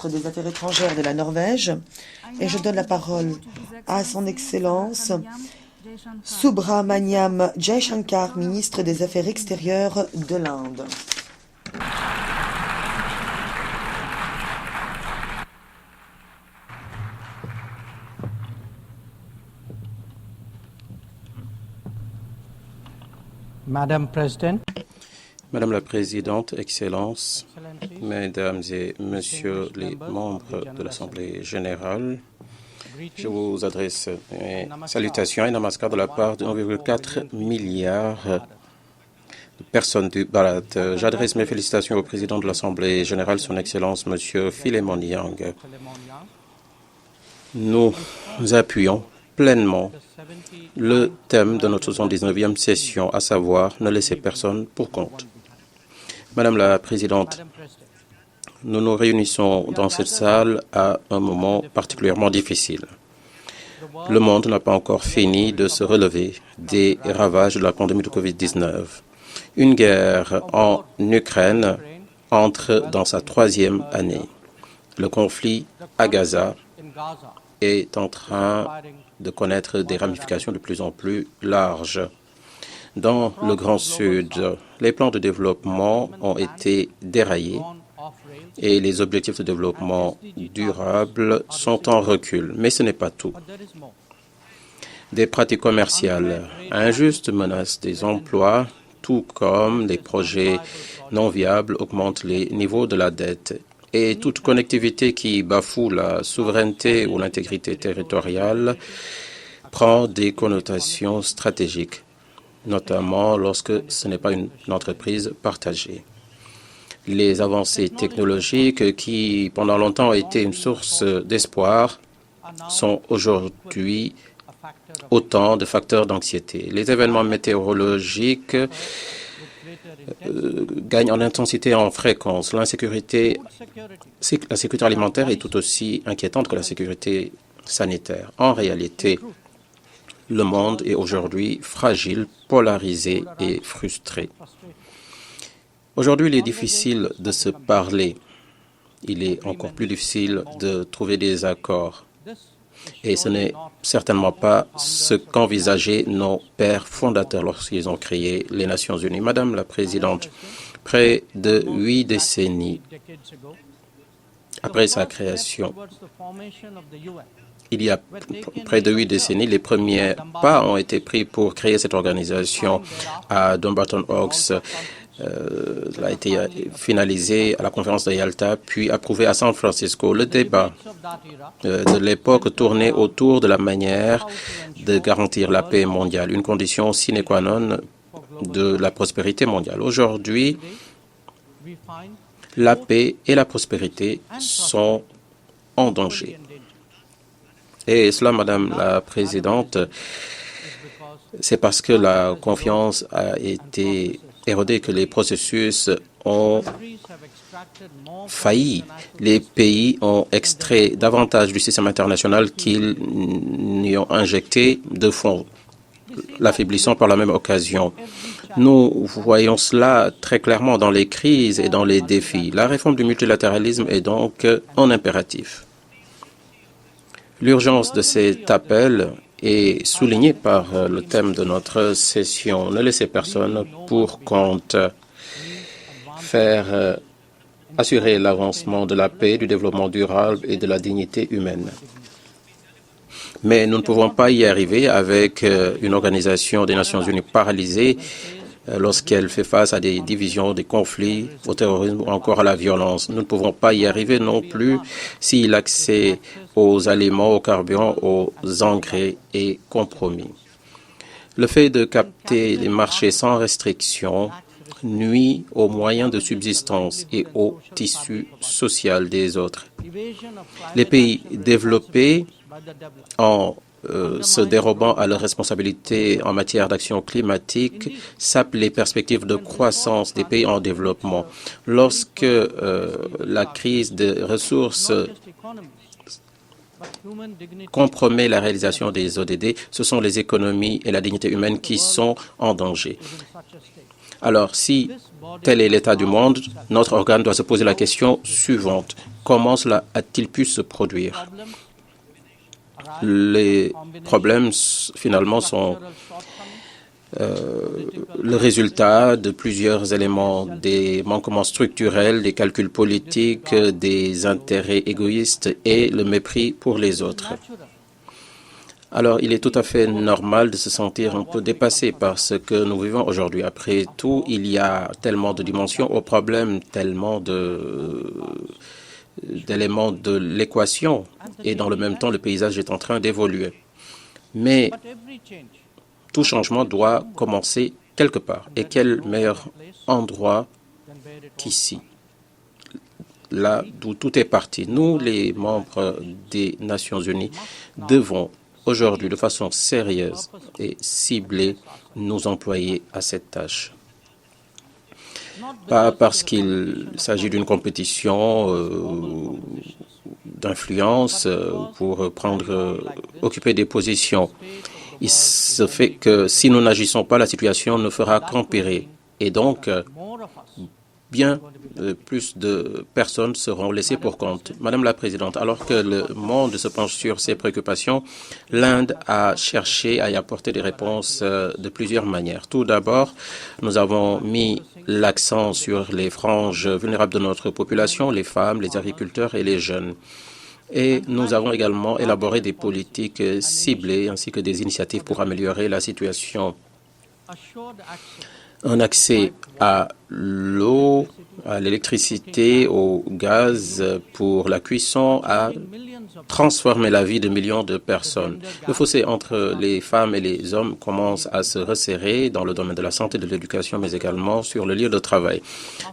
des Affaires étrangères de la Norvège et je donne la parole à son Excellence Subramaniam Jaishankar, ministre des Affaires extérieures de l'Inde. Madame la Présidente, Excellences, Mesdames et Messieurs les membres de l'Assemblée générale, je vous adresse mes salutations et namaskar de la part de 1,4 milliard de personnes du Bharat. J'adresse mes félicitations au président de l'Assemblée générale, son Excellence, Monsieur Philemon Yang. Nous appuyons pleinement le thème de notre 79e session, à savoir « Ne laissez personne pour compte ». Madame la Présidente, nous nous réunissons dans cette salle à un moment particulièrement difficile. Le monde n'a pas encore fini de se relever des ravages de la pandémie de Covid-19. Une guerre en Ukraine entre dans sa 3e année. Le conflit à Gaza est en train de connaître des ramifications de plus en plus larges. Dans le Grand Sud, les plans de développement ont été déraillés et les objectifs de développement durable sont en recul. Mais ce n'est pas tout. Des pratiques commerciales injustes menacent des emplois, tout comme des projets non viables augmentent les niveaux de la dette. Et toute connectivité qui bafoue la souveraineté ou l'intégrité territoriale prend des connotations stratégiques, notamment lorsque ce n'est pas une entreprise partagée. Les avancées technologiques qui, pendant longtemps, ont été une source d'espoir, sont aujourd'hui autant de facteurs d'anxiété. Les événements météorologiques gagnent en intensité et en fréquence. La sécurité alimentaire est tout aussi inquiétante que la sécurité sanitaire. En réalité, le monde est aujourd'hui fragile, polarisé et frustré. Aujourd'hui, il est difficile de se parler. Il est encore plus difficile de trouver des accords. Et ce n'est certainement pas ce qu'envisageaient nos pères fondateurs lorsqu'ils ont créé les Nations Unies. Madame la Présidente, près de 8 décennies après sa création, il y a près de 8 décennies, les premiers pas ont été pris pour créer cette organisation à Dumbarton Oaks. Elle a été finalisée à la conférence de Yalta, puis approuvée à San Francisco. Le débat de l'époque tournait autour de la manière de garantir la paix mondiale, une condition sine qua non de la prospérité mondiale. Aujourd'hui, la paix et la prospérité sont en danger. Et cela, Madame la Présidente, c'est parce que la confiance a été érodée que les processus ont failli. Les pays ont extrait davantage du système international qu'ils n'y ont injecté de fonds, l'affaiblissant par la même occasion. Nous voyons cela très clairement dans les crises et dans les défis. La réforme du multilatéralisme est donc un impératif. L'urgence de cet appel est soulignée par le thème de notre session. Ne laissez personne pour compte. Faire assurer l'avancement de la paix, du développement durable et de la dignité humaine. Mais nous ne pouvons pas y arriver avec une organisation des Nations Unies paralysée lorsqu'elle fait face à des divisions, des conflits, au terrorisme ou encore à la violence. Nous ne pouvons pas y arriver non plus si l'accès aux aliments, aux carburants, aux engrais est compromis. Le fait de capter les marchés sans restriction nuit aux moyens de subsistance et au tissu social des autres. Les pays développés, en se dérobant à leurs responsabilités en matière d'action climatique, sapent les perspectives de croissance des pays en développement. Lorsque la crise des ressources compromet la réalisation des ODD, ce sont les économies et la dignité humaine qui sont en danger. Alors, si tel est l'état du monde, notre organe doit se poser la question suivante. Comment cela a-t-il pu se produire? Les problèmes, finalement, sont le résultat de plusieurs éléments, des manquements structurels, des calculs politiques, des intérêts égoïstes et le mépris pour les autres. Alors, il est tout à fait normal de se sentir un peu dépassé par ce que nous vivons aujourd'hui. Après tout, il y a tellement de dimensions au problème, tellement d'éléments de l'équation, et dans le même temps, le paysage est en train d'évoluer. Mais tout changement doit commencer quelque part. Et quel meilleur endroit qu'ici, là d'où tout est parti. Nous, les membres des Nations Unies, devons aujourd'hui, de façon sérieuse et ciblée, nous employer à cette tâche. Pas parce qu'il s'agit d'une compétition d'influence pour occuper des positions. Il se fait que si nous n'agissons pas, la situation ne fera qu'empirer. Et donc, bien plus de personnes seront laissées pour compte. Madame la Présidente, alors que le monde se penche sur ses préoccupations, l'Inde a cherché à y apporter des réponses de plusieurs manières. Tout d'abord, nous avons mis l'accent sur les franges vulnérables de notre population, les femmes, les agriculteurs et les jeunes. Et nous avons également élaboré des politiques ciblées ainsi que des initiatives pour améliorer la situation. Un accès à l'eau, à l'électricité, au gaz pour la cuisson a transformé la vie de millions de personnes. Le fossé entre les femmes et les hommes commence à se resserrer dans le domaine de la santé, de l'éducation, mais également sur le lieu de travail.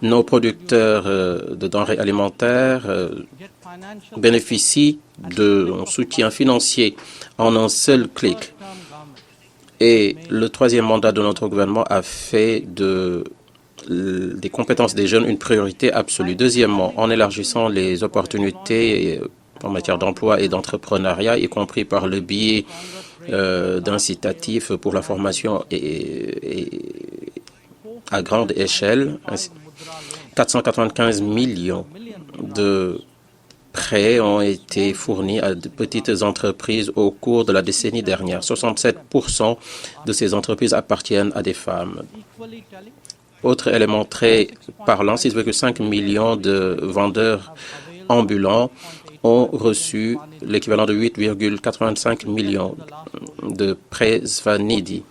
Nos producteurs de denrées alimentaires bénéficient d'un soutien financier en un seul clic. Et le troisième mandat de notre gouvernement a fait des compétences des jeunes une priorité absolue. Deuxièmement, en élargissant les opportunités en matière d'emploi et d'entrepreneuriat, y compris par le biais d'incitatifs pour la formation à grande échelle, 495 millions de prêts ont été fournis à de petites entreprises au cours de la décennie dernière. 67% de ces entreprises appartiennent à des femmes. Autre élément très parlant, 6,5 millions de vendeurs ambulants ont reçu l'équivalent de 8,85 millions de prêts Svanidhi.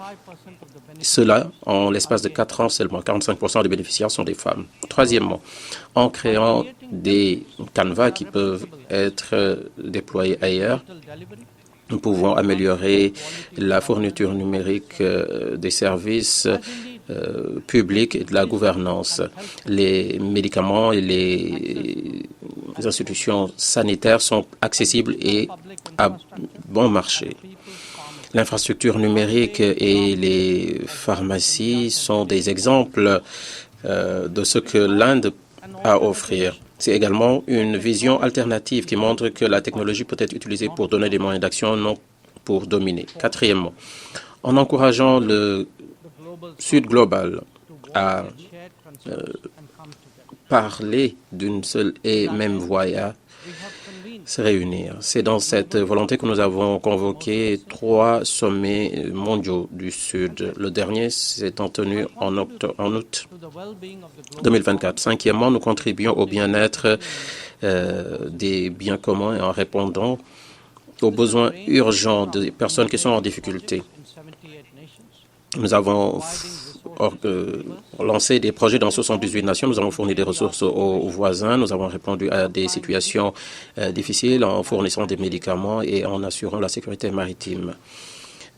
Cela, en l'espace de 4 ans seulement, 45% des bénéficiaires sont des femmes. Troisièmement, en créant des canevas qui peuvent être déployés ailleurs, nous pouvons améliorer la fourniture numérique des services publics et de la gouvernance. Les médicaments et les institutions sanitaires sont accessibles et à bon marché. L'infrastructure numérique et les pharmacies sont des exemples de ce que l'Inde a à offrir. C'est également une vision alternative qui montre que la technologie peut être utilisée pour donner des moyens d'action, non pour dominer. Quatrièmement, en encourageant le Sud global à parler d'une seule et même voix et à se réunir. C'est dans cette volonté que nous avons convoqué 3 sommets mondiaux du Sud. Le dernier s'étant tenu en août 2024. Cinquièmement, nous contribuons au bien-être des biens communs et en répondant aux besoins urgents des personnes qui sont en difficulté. Nous avons lancé des projets dans 78 nations. Nous avons fourni des ressources aux voisins. Nous avons répondu à des situations difficiles en fournissant des médicaments et en assurant la sécurité maritime.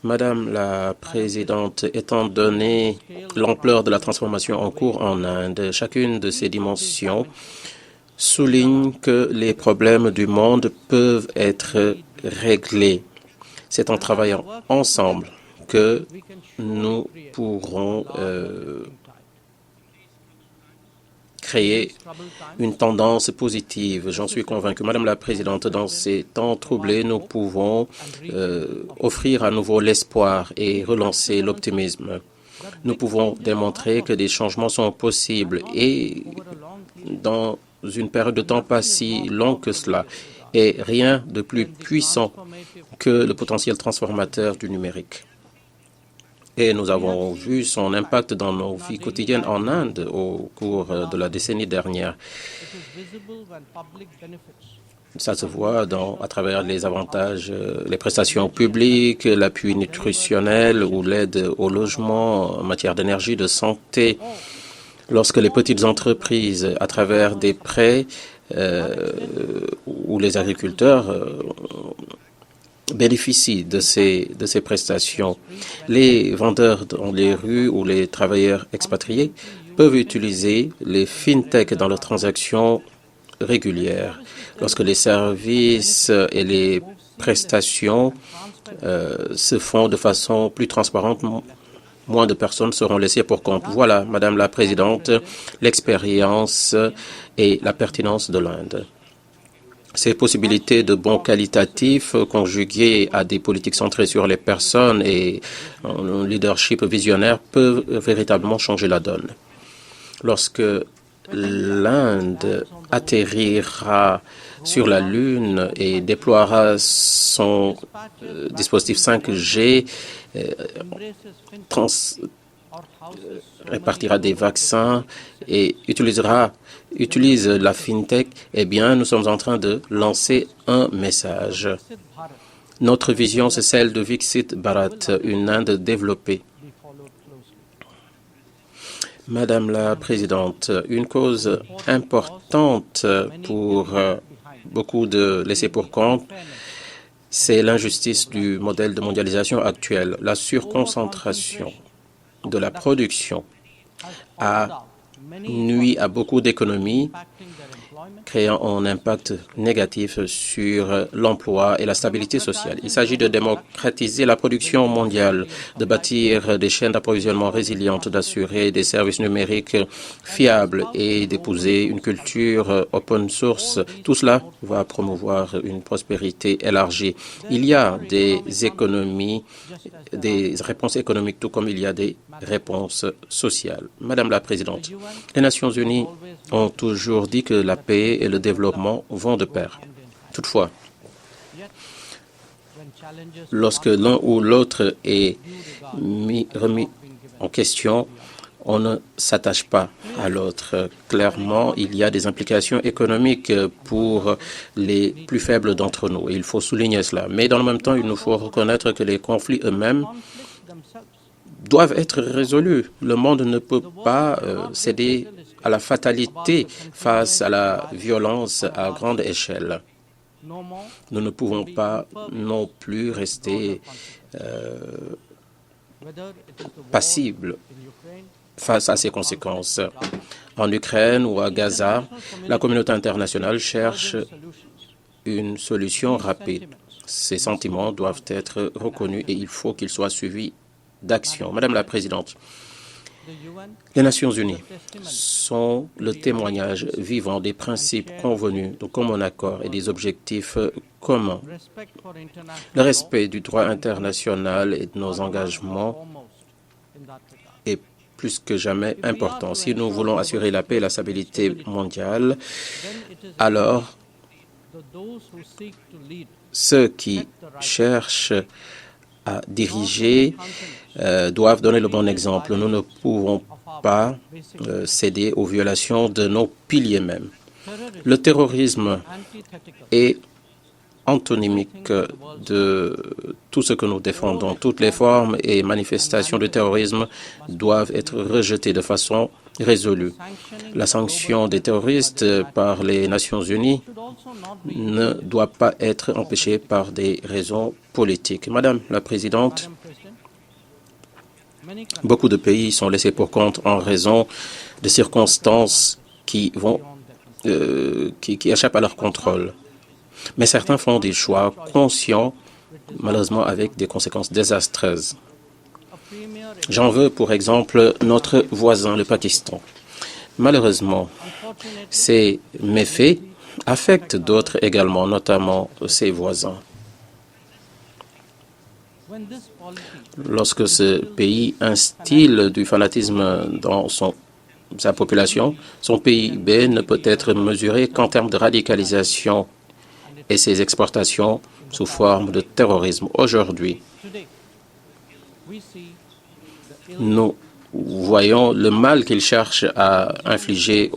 Madame la Présidente, étant donné l'ampleur de la transformation en cours en Inde, chacune de ces dimensions souligne que les problèmes du monde peuvent être réglés. C'est en travaillant ensemble que nous pourrons créer une tendance positive. J'en suis convaincu. Madame la Présidente, dans ces temps troublés, nous pouvons offrir à nouveau l'espoir et relancer l'optimisme. nous pouvons démontrer que des changements sont possibles et dans une période de temps pas si longue que cela. Et rien de plus puissant que le potentiel transformateur du numérique. Et nous avons vu son impact dans nos vies quotidiennes en Inde au cours de la décennie dernière. Ça se voit à travers les avantages, les prestations publiques, l'appui nutritionnel ou l'aide au logement en matière d'énergie, de santé. Lorsque les petites entreprises, à travers des prêts ou les agriculteurs bénéficient de ces prestations, les vendeurs dans les rues ou les travailleurs expatriés peuvent utiliser les fintech dans leurs transactions régulières. Lorsque les services et les prestations se font de façon plus transparente, moins de personnes seront laissées pour compte. Voilà, Madame la Présidente, l'expérience et la pertinence de l'Inde. Ces possibilités de bons qualitatifs conjuguées à des politiques centrées sur les personnes et un leadership visionnaire peuvent véritablement changer la donne. Lorsque l'Inde atterrira sur la Lune et déploiera son dispositif 5G, répartira des vaccins et utilise la FinTech, eh bien, nous sommes en train de lancer un message. Notre vision, c'est celle de Viksit Bharat, une Inde développée. Madame la Présidente, une cause importante pour beaucoup de laissés-pour-compte, c'est l'injustice du modèle de mondialisation actuel. La surconcentration de la production a nuit à beaucoup d'économies, créant un impact négatif sur l'emploi et la stabilité sociale. Il s'agit de démocratiser la production mondiale, de bâtir des chaînes d'approvisionnement résilientes, d'assurer des services numériques fiables et d'épouser une culture open source. Tout cela va promouvoir une prospérité élargie. Il y a des économies, des réponses économiques, tout comme il y a des réponses sociales. Madame la Présidente, les Nations Unies ont toujours dit que la paix et le développement vont de pair. Toutefois, lorsque l'un ou l'autre est remis en question, on ne s'attache pas à l'autre. Clairement, il y a des implications économiques pour les plus faibles d'entre nous. Il faut souligner cela. Mais dans le même temps, il nous faut reconnaître que les conflits eux-mêmes doivent être résolus. Le monde ne peut pas céder à la fatalité face à la violence à grande échelle. Nous ne pouvons pas non plus rester passibles face à ces conséquences. En Ukraine ou à Gaza, la communauté internationale cherche une solution rapide. Ces sentiments doivent être reconnus et il faut qu'ils soient suivis d'action. Madame la Présidente, les Nations Unies sont le témoignage vivant des principes convenus de commun accord et des objectifs communs. Le respect du droit international et de nos engagements est plus que jamais important. Si nous voulons assurer la paix et la stabilité mondiale, alors ceux qui cherchent à diriger doivent donner le bon exemple. Nous ne pouvons pas céder aux violations de nos piliers mêmes. Le terrorisme est antonymique de tout ce que nous défendons. Toutes les formes et manifestations de terrorisme doivent être rejetées de façon résolue. La sanction des terroristes par les Nations Unies ne doit pas être empêchée par des raisons politiques. Madame la Présidente, beaucoup de pays sont laissés pour compte en raison de circonstances qui échappent à leur contrôle. Mais certains font des choix conscients, malheureusement avec des conséquences désastreuses. J'en veux pour exemple notre voisin, le Pakistan. Malheureusement, ces méfaits affectent d'autres également, notamment ses voisins. Lorsque ce pays instille du fanatisme dans sa population, son PIB ne peut être mesuré qu'en termes de radicalisation et ses exportations sous forme de terrorisme. Aujourd'hui, nous voyons le mal qu'il cherche à infliger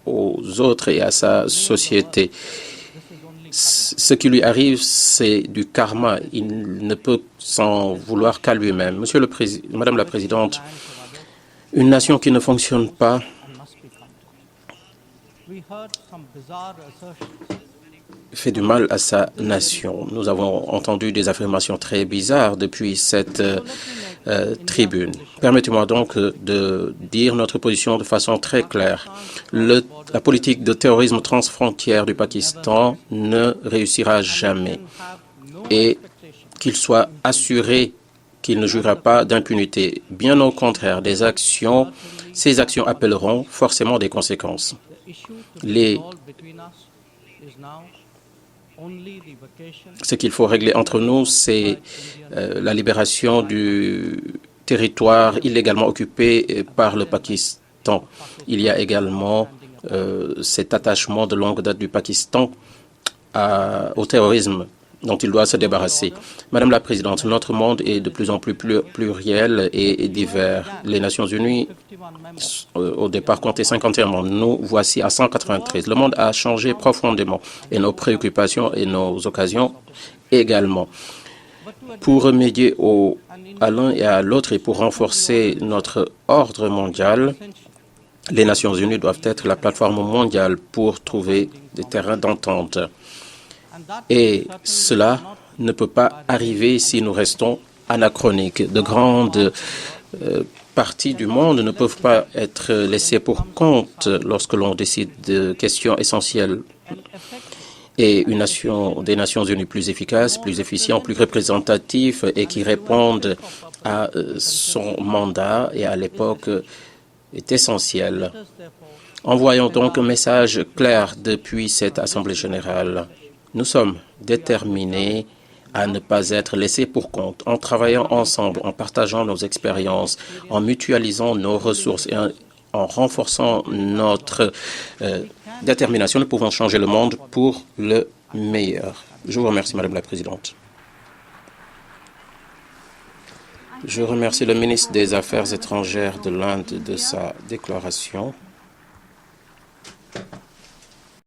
aux autres et à sa société. Ce qui lui arrive, c'est du karma. Il ne peut s'en vouloir qu'à lui-même. Madame la Présidente, une nation qui ne fonctionne pas fait du mal à sa nation. Nous avons entendu des affirmations très bizarres depuis cette tribune. Permettez-moi donc de dire notre position de façon très claire. La politique de terrorisme transfrontière du Pakistan ne réussira jamais et qu'il soit assuré qu'il ne jouira pas d'impunité. Bien au contraire, ces actions appelleront forcément des conséquences. Ce qu'il faut régler entre nous, c'est la libération du territoire illégalement occupé par le Pakistan. Il y a également cet attachement de longue date du Pakistan au terrorisme dont il doit se débarrasser. Madame la Présidente, notre monde est de plus en plus pluriel et divers. Les Nations Unies, au départ, comptaient 51 membres. Nous voici à 193. Le monde a changé profondément et nos préoccupations et nos occasions également. Pour remédier à l'un et à l'autre et pour renforcer notre ordre mondial, les Nations Unies doivent être la plateforme mondiale pour trouver des terrains d'entente. Et cela ne peut pas arriver si nous restons anachroniques. De grandes parties du monde ne peuvent pas être laissées pour compte lorsque l'on décide de questions essentielles. Et des Nations Unies plus efficaces, plus efficientes, plus représentatifs et qui répondent à son mandat et à l'époque est essentiel. Envoyons donc un message clair depuis cette Assemblée générale. Nous sommes déterminés à ne pas être laissés pour compte en travaillant ensemble, en partageant nos expériences, en mutualisant nos ressources et en renforçant notre détermination. Nous pouvons changer le monde pour le meilleur. Je vous remercie, Madame la Présidente. Je remercie le ministre des Affaires étrangères de l'Inde de sa déclaration.